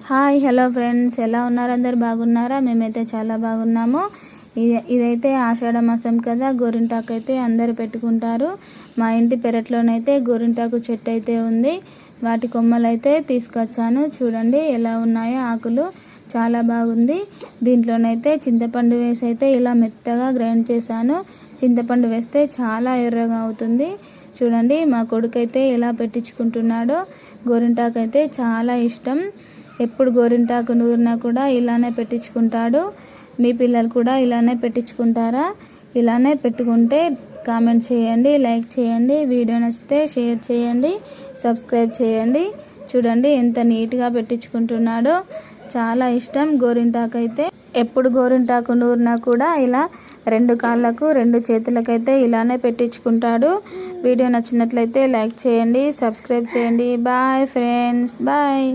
Hi hello friends, ఎలా ఉన్నారు? అందరు బాగున్నారా? మేమైతే చాలా బాగున్నాము. ఇదైతే ఆషాఢ మాసం కదా, గోరింటాకు అయితే అందరు పెట్టుకుంటారు. మా ఇంటి పెరట్లోనైతే గోరింటాకు చెట్టు అయితే ఉంది. వాటి కొమ్మలు అయితే తీసుకొచ్చాను. చూడండి ఎలా ఉన్నాయో ఆకులు, చాలా బాగుంది. దీంట్లోనైతే చింతపండు వేసి అయితే ఇలా మెత్తగా గ్రైండ్ చేశాను. చింతపండు వేస్తే చాలా ఎర్రగా అవుతుంది. చూడండి మా కొడుకు అయితే ఎలా పెట్టించుకుంటున్నాడో. గోరింటాకు అయితే చాలా ఇష్టం. ఎప్పుడు గోరింటాకు నూరినా కూడా ఇలానే పెట్టించుకుంటాడు. మీ పిల్లలు కూడా ఇలానే పెట్టించుకుంటారా? ఇలానే పెట్టుకుంటే కామెంట్ చేయండి, లైక్ చేయండి, వీడియో నచ్చితే షేర్ చేయండి, సబ్స్క్రైబ్ చేయండి. చూడండి ఎంత నీట్గా పెట్టించుకుంటున్నాడో. చాలా ఇష్టం గోరింటాకు అయితే. ఎప్పుడు గోరింటాకు నూరినా కూడా ఇలా 2 కాళ్ళకు 2 చేతులకైతే ఇలానే పెట్టించుకుంటాడు. వీడియో నచ్చినట్లయితే లైక్ చేయండి, సబ్స్క్రైబ్ చేయండి. Bye friends, bye.